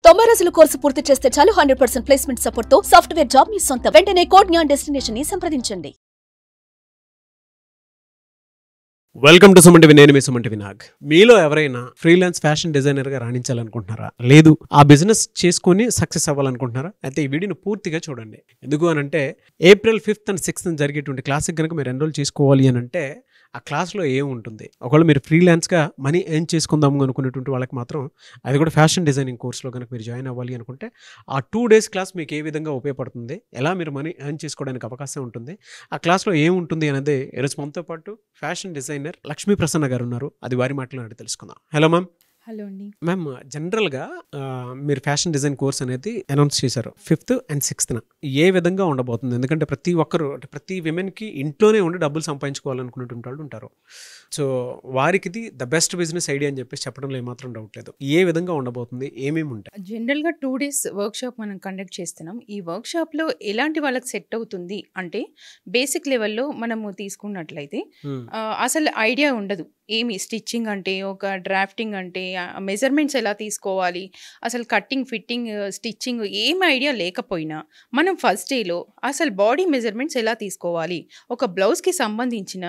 90 రోజుల కోర్సు పూర్తి చేస్తే చాలు 100% ప్లేస్మెంట్ సపోర్ట్ తో సాఫ్ట్వేర్ జాబ్ మీ సొంతం. వెంటనే కోడ్ జ్ఞాన్ డెస్టినేషన్ ని సంప్రదించండి. Welcome to Suman TV. నేను మీ సుమన్ టీవీ నాగ్. మీలో ఎవరైనా ఫ్రీలాన్స్ ఫ్యాషన్ డిజైనర్ గా రాణించాలనుకుంటున్నారా? లేదు, ఆ బిజినెస్ చేసుకుని సక్సెస్ అవ్వాలనుకుంటున్నారా? అయితే ఈ వీడియోని పూర్తిగా చూడండి. ఎందుకు అనంటే April 5th and 6th జరిగేటువంటి క్లాస్కి కనుక మీరు ఎన్రోల్ చేసుకోవాలి అని అంటే ఆ క్లాస్లో ఏముంటుంది? ఒకవేళ మీరు ఫ్రీలాన్స్గా మనీ ఎర్న్ చేసుకుందాము అనుకునేటువంటి వాళ్ళకి మాత్రం అది కూడా ఫ్యాషన్ డిజైనింగ్ కోర్సులో కనుక మీరు జాయిన్ అవ్వాలి అనుకుంటే ఆ 2 days క్లాస్ మీకు ఏ విధంగా ఉపయోగపడుతుంది, ఎలా మీరు మనీ ఎర్న్ చేసుకోవడానికి అవకాశం ఉంటుంది, ఆ క్లాస్లో ఏముంటుంది అనేది ఈరోజు మనతో పాటు ఫ్యాషన్ డిజైనర్ లక్ష్మీ ప్రసన్న గారు ఉన్నారు. అది వారి మాటలు తెలుసుకుందాం. Hello ma'am. హలో అండి మ్యామ్, జనరల్గా మీరు ఫ్యాషన్ డిజైన్ కోర్స్ అనేది అనౌన్స్ చేశారు 5th and 6th. ఏ విధంగా ఉండబోతుంది? ఎందుకంటే ప్రతి ఒక్కరు అంటే ప్రతి విమెన్కి ఇంట్లోనే ఉండి డబ్బులు సంపాదించుకోవాలనుకునేటువంటి వాళ్ళు ఉంటారు. సో వారికి ఇది ద బెస్ట్ బిజినెస్ ఐడియా అని చెప్పేసి చెప్పడంలో ఏమాత్రం డౌట్ లేదు. ఏ విధంగా ఉండబోతుంది, ఏమేమి ఉంటాయి? జనరల్గా 2 days వర్క్షాప్ మనం కండక్ట్ చేస్తున్నాం. ఈ వర్క్షాప్లో ఎలాంటి వాళ్ళకి సెట్ అవుతుంది అంటే బేసిక్ లెవెల్లో మనము తీసుకున్నట్లయితే అసలు ఐడియా ఉండదు. ఏమి స్టిచ్చింగ్ అంటే, ఒక డ్రాఫ్టింగ్ అంటే, మెజర్మెంట్స్ ఎలా తీసుకోవాలి, అసలు కట్టింగ్, ఫిట్టింగ్, స్టిచ్చింగ్ ఏం ఐడియా లేకపోయినా మనం ఫస్ట్ డేలో అసలు బాడీ మెజర్మెంట్స్ ఎలా తీసుకోవాలి, ఒక బ్లౌజ్కి సంబంధించిన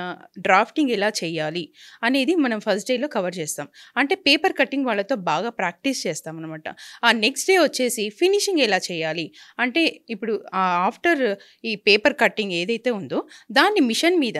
డ్రాఫ్టింగ్ ఎలా చేయాలి అనేది మనం ఫస్ట్ డేలో కవర్ చేస్తాం. అంటే పేపర్ కటింగ్ వాళ్ళతో బాగా ప్రాక్టీస్ చేస్తాం అనమాట. ఆ నెక్స్ట్ డే వచ్చేసి ఫినిషింగ్ ఎలా చేయాలి అంటే, ఇప్పుడు ఆఫ్టర్ ఈ పేపర్ కటింగ్ ఏదైతే ఉందో దాన్ని మిషన్ మీద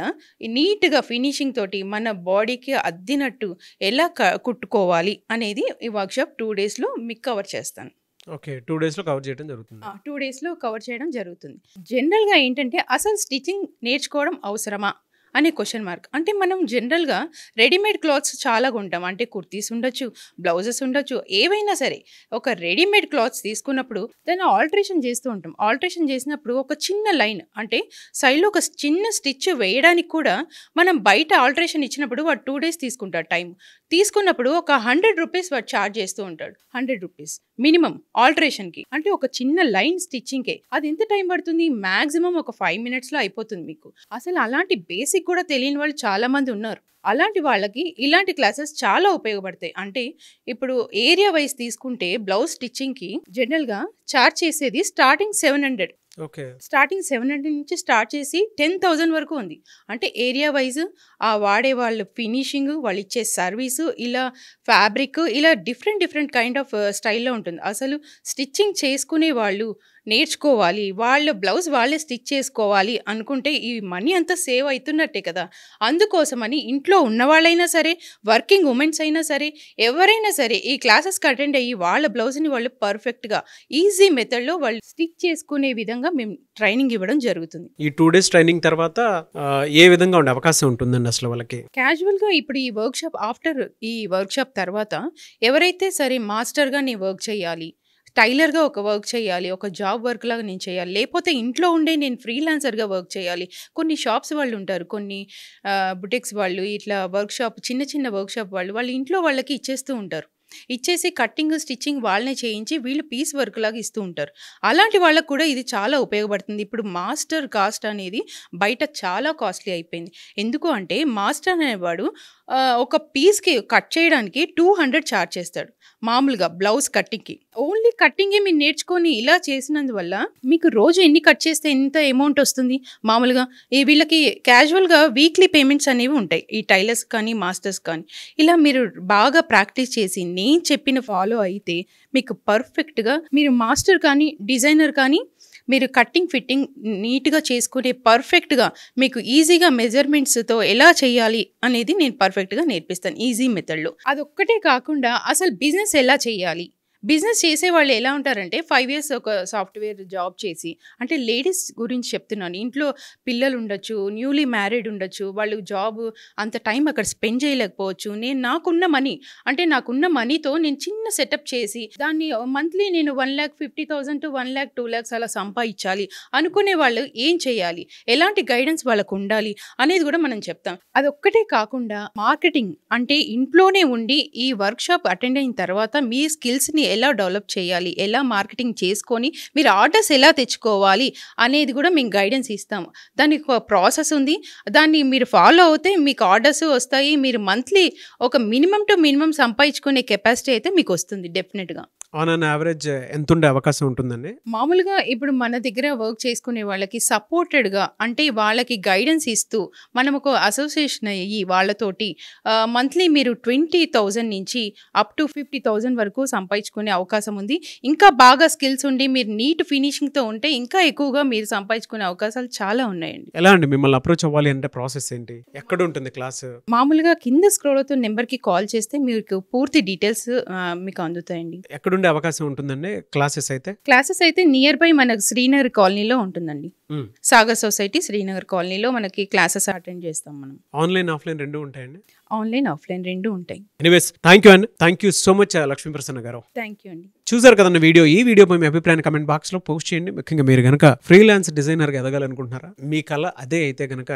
నీట్గా ఫినిషింగ్ తోటి మన బాడీకి అద్దినట్టు ఎలా కుట్టుకోవాలి అనేది ఈ వర్క్షాప్ 2 daysలో మీకు కవర్ చేస్తాను. ఓకే, 2 daysలో కవర్ చేయడం జరుగుతుంది. 2 daysలో కవర్ చేయడం జరుగుతుంది. జనరల్గా ఏంటంటే అసలు స్టిచ్చింగ్ నేర్చుకోవడం అవసరమా అనే క్వశ్చన్ మార్క్. అంటే మనం జనరల్గా రెడీమేడ్ క్లాత్స్ చాలా కొంటాం. అంటే కుర్తీస్ ఉండొచ్చు, బ్లౌజెస్ ఉండొచ్చు, ఏవైనా సరే ఒక రెడీమేడ్ క్లాత్స్ తీసుకున్నప్పుడు దాన్ని ఆల్టరేషన్ చేస్తూ ఉంటాం. ఆల్టరేషన్ చేసినప్పుడు ఒక చిన్న లైన్ అంటే సైడ్లో ఒక చిన్న స్టిచ్ వేయడానికి కూడా మనం బయట ఆల్టరేషన్ ఇచ్చినప్పుడు వాడు 2 days తీసుకుంటాడు టైం. తీసుకున్నప్పుడు ఒక 100 rupees వాడు ఛార్జ్ చేస్తూ ఉంటాడు. 100 rupees మినిమం ఆల్టరేషన్కి. అంటే ఒక చిన్న లైన్ స్టిచ్చింగ్కే అది ఎంత టైం పడుతుంది? మ్యాక్సిమం ఒక 5 minutesలో అయిపోతుంది మీకు. అసలు అలాంటి బేసిక్ కూడా తెలియని వాళ్ళు చాలా మంది ఉన్నారు. అలాంటి వాళ్ళకి ఇలాంటి క్లాసెస్ చాలా ఉపయోగపడతాయి. అంటే ఇప్పుడు ఏరియా వైజ్ తీసుకుంటే బ్లౌజ్ స్టిచ్చింగ్కి జనరల్గా ఛార్జ్ చేసేది స్టార్టింగ్ 700. ఓకే, స్టార్టింగ్ 700 నుంచి స్టార్ట్ చేసి 10,000 వరకు ఉంది. అంటే ఏరియా వైజ్ ఆ వాడే వాళ్ళు ఫినిషింగ్, వాళ్ళు ఇచ్చే సర్వీసు, ఇలా ఫ్యాబ్రిక్, ఇలా డిఫరెంట్ కైండ్ ఆఫ్ స్టైల్లో ఉంటుంది. అసలు స్టిచ్చింగ్ చేసుకునే వాళ్ళు నేర్చుకోవాలి, వాళ్ళ బ్లౌజ్ వాళ్ళే స్టిచ్ చేసుకోవాలి అనుకుంటే ఈ మనీ అంతా సేవ్ అవుతున్నట్టే కదా. అందుకోసమని ఇంట్లో ఉన్నవాళ్ళైనా సరే, వర్కింగ్ ఉమెన్స్ అయినా సరే, ఎవరైనా సరే ఈ క్లాసెస్కి అటెండ్ అయ్యి వాళ్ళ బ్లౌజ్ని వాళ్ళు పర్ఫెక్ట్గా ఈజీ మెథడ్లో వాళ్ళు స్టిచ్ చేసుకునే విధంగా మేము ట్రైనింగ్ ఇవ్వడం జరుగుతుంది. ఈ 2 days ట్రైనింగ్ తర్వాత ఏ విధంగా ఉండే అవకాశం ఉంటుందండి అసలు వాళ్ళకి? క్యాజువల్గా ఇప్పుడు ఈ వర్క్షాప్ ఆఫ్టర్ ఈ వర్క్షాప్ తర్వాత ఎవరైతే సరే మాస్టర్గా నేను వర్క్ చేయాలి, టైలర్గా ఒక వర్క్ చేయాలి, ఒక జాబ్ వర్క్ లాగా నేను చేయాలి, లేకపోతే ఇంట్లో ఉండే నేను ఫ్రీలాన్సర్గా వర్క్ చేయాలి. కొన్ని షాప్స్ వాళ్ళు ఉంటారు, కొన్ని బుటిక్స్ వాళ్ళు, ఇట్లా వర్క్షాప్ చిన్న వర్క్షాప్ వాళ్ళు ఇంట్లో వాళ్ళకి ఇచ్చేస్తూ ఉంటారు. ఇచ్చేసి కట్టింగ్, స్టిచ్చింగ్ వాళ్ళనే చేయించి వీళ్ళు పీస్ వర్క్ లాగా ఇస్తూ ఉంటారు. అలాంటి వాళ్ళకు కూడా ఇది చాలా ఉపయోగపడుతుంది. ఇప్పుడు మాస్టర్ కాస్ట్ అనేది బయట చాలా కాస్ట్లీ అయిపోయింది. ఎందుకు అంటే మాస్టర్ అనేవాడు ఒక పీస్కి కట్ చేయడానికి 200 ఛార్జ్ చేస్తాడు మామూలుగా బ్లౌజ్ కట్టింగ్కి. ఓన్లీ కట్టింగే మీరు నేర్చుకొని ఇలా చేసినందువల్ల మీకు రోజు ఎన్ని కట్ చేస్తే ఎంత అమౌంట్ వస్తుంది? మామూలుగా వీళ్ళకి క్యాజువల్గా వీక్లీ పేమెంట్స్ అనేవి ఉంటాయి, ఈ టైలర్స్ కానీ మాస్టర్స్ కానీ. ఇలా మీరు బాగా ప్రాక్టీస్ చేసి నేను చెప్పిన ఫాలో అయితే మీకు పర్ఫెక్ట్గా మీరు మాస్టర్ కానీ డిజైనర్ కానీ మీరు కట్టింగ్, ఫిట్టింగ్ నీట్గా చేసుకునే పర్ఫెక్ట్గా మీకు ఈజీగా మెజర్మెంట్స్తో ఎలా చేయాలి అనేది నేను పర్ఫెక్ట్గా నేర్పిస్తాను ఈజీ మెథడ్లో. అదొక్కటే కాకుండా అసలు బిజినెస్ ఎలా చేయాలి, బిజినెస్ చేసే వాళ్ళు ఎలా ఉంటారంటే 5 years ఒక సాఫ్ట్వేర్ జాబ్ చేసి, అంటే లేడీస్ గురించి చెప్తున్నాను, ఇంట్లో పిల్లలు ఉండొచ్చు, న్యూలీ మ్యారీడ్ ఉండొచ్చు, వాళ్ళు జాబ్ అంత టైం అక్కడ స్పెండ్ చేయలేకపోవచ్చు. నాకున్న మనీతో నేను చిన్న సెటప్ చేసి దాన్ని మంత్లీ నేను 1,50,000 to 1,00,000 2 lakhs అలా సంపాదించాలి అనుకునే వాళ్ళు ఏం చేయాలి, ఎలాంటి గైడెన్స్ వాళ్ళకు ఉండాలి అనేది కూడా మనం చెప్తాం. అదొక్కటే కాకుండా మార్కెటింగ్ అంటే ఇంట్లోనే ఉండి ఈ వర్క్షాప్ అటెండ్ అయిన తర్వాత మీ స్కిల్స్ని ఎలా డెవలప్ చేయాలి, ఎలా మార్కెటింగ్ చేసుకొని మీరు ఆర్డర్స్ ఎలా తెచ్చుకోవాలి అనేది కూడా మేము గైడెన్స్ ఇస్తాము. దానికి ఒక ప్రాసెస్ ఉంది, దాన్ని మీరు ఫాలో అవుతే మీకు ఆర్డర్స్ వస్తాయి. మీరు మంత్లీ ఒక మినిమం టు మినిమం సంపాదించుకునే కెపాసిటీ అయితే మీకు వస్తుంది డెఫినెట్గా. ఆన్ అన్ యావరేజ్ ఎంత ఉండే అవకాశం ఉంటుందండి? మామూలుగా ఇప్పుడు మన దగ్గర వర్క్ చేసుకునే వాళ్ళకి సపోర్టెడ్గా, అంటే వాళ్ళకి గైడెన్స్ ఇస్తూ మనం ఒక అసోసియేషన్ అయ్యి వాళ్ళతోటి మంత్లీ మీరు 20,000 నుంచి అప్ టు 50,000 వరకు సంపాదించుకునే అవకాశం ఉంది. ఇంకా బాగా స్కిల్స్ ఉండి మీరు నీట్ ఫినిషింగ్తో ఉంటే ఇంకా ఎక్కువగా మీరు సంపాదించుకునే అవకాశాలు చాలా ఉన్నాయండి. ఎలా అండి మిమ్మల్ని అప్రోచ్ అవ్వాలి అంటే ప్రాసెస్ ఏంటి, ఎక్కడ ఉంటుంది క్లాస్? మామూలుగా కింద స్క్రోల్ అవుతున్న నెంబర్కి కాల్ చేస్తే మీకు పూర్తి డీటెయిల్స్ మీకు అందుతాయండి. ఎక్కడుండే అవకాశం ఉంటుందండి క్లాసెస్ అయితే నియర్ బై మనకు శ్రీనగర్ కాలనీలో ఉంటుందండి. సాగర్ సొసైటీ శ్రీనగర్ కాలనీలో మనకి క్లాసెస్ అటెండ్ చేస్తాం మనం. ఆన్లైన్ ఆఫ్లైన్ రెండు ఉంటాయండి? ఆన్లైన్ ఆఫ్లైన్ రెండు ఉంటాయి. ఎనీవేస్ థ్యాంక్ యూ అండి, thank you so much Lakshmi Prasanna garu. Thank you అండి. చూసారు కదన్న వీడియో. ఈ వీడియోపై మీ అభిప్రాయాన్ని కమెంట్ బాక్స్ లో పోస్ట్ చేయండి. ముఖ్యంగా మీరు కనుక ఫ్రీలాన్స్ డిజైనర్గా ఎదగాలనుకుంటున్నారా, మీ కళ అదే అయితే కనుక,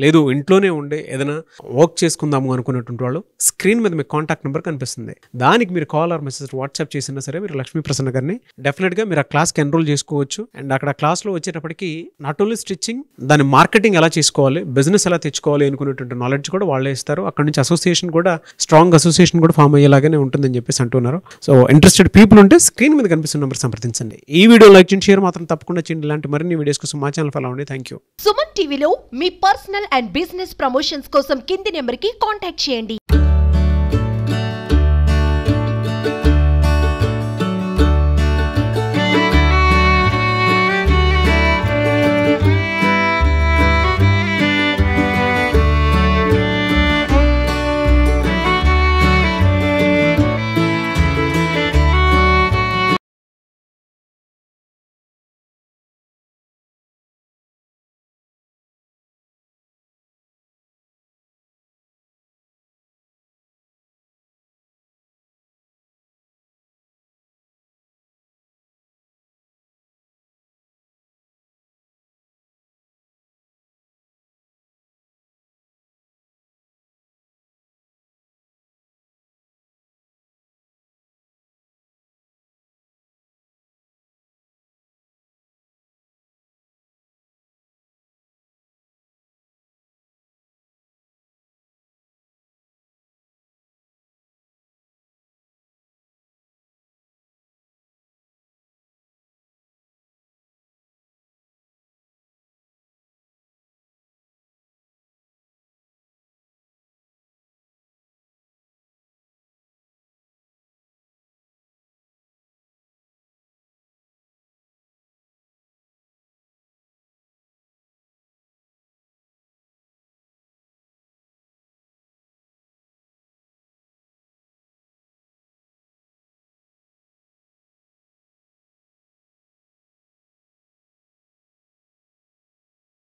లేదు ఇంట్లోనే ఉండే ఏదైనా వర్క్ చేసుకుందాము అనుకున్నటువంటి వాళ్ళు స్క్రీన్ మీద మీకు కాంటాక్ట్ నెంబర్ కనిపిస్తుంది. దానికి మీరు కాల్ ఆర్ మెసేజ్ వాట్సాప్ చేసినా సరే మీరు లక్ష్మీ ప్రసన్న గారిని డెఫినెట్గా మీరు ఆ క్లాస్కి ఎన్రోల్ చేసుకోవచ్చు. అండ్ అక్కడ క్లాస్లో వచ్చేటప్పటికి నాట్ ఓన్లీ స్టిచ్చింగ్, దాని మార్కెటింగ్ ఎలా చేసుకోవాలి, బిజినెస్ ఎలా తెచ్చుకోవాలి అనుకునేటువంటి నాలెడ్జ్ కూడా వాళ్ళే ఇస్తారు. అక్కడ నుంచి అసోసియేషన్ కూడా, స్ట్రాంగ్ అసోసియేషన్ కూడా ఫామ్ అయ్యేలాగానే ఉంటుందని చెప్పేసి అంటున్నారు. సో ఇంట్రెస్టెడ్ పీపుల్ ఉంటే స్క్రీన్ మీద కనిపిస్తున్న నెంబర్ సంప్రదించండి. ఈ వీడియో లైక్ చేయండి, షేర్ మాత్రం తప్పకుండా చేయండి. ఇలాంటి మరిన్ని వీడియోస్ కోసం మా ఛానల్ ఫాలో అవ్వండి. Thank you. సుమన్ టీవీలో మీ పర్సనల్ అండ్ బిజినెస్ ప్రమోషన్స్ కోసం కింది నెంబర్కి కాంటాక్ట్ చేయండి.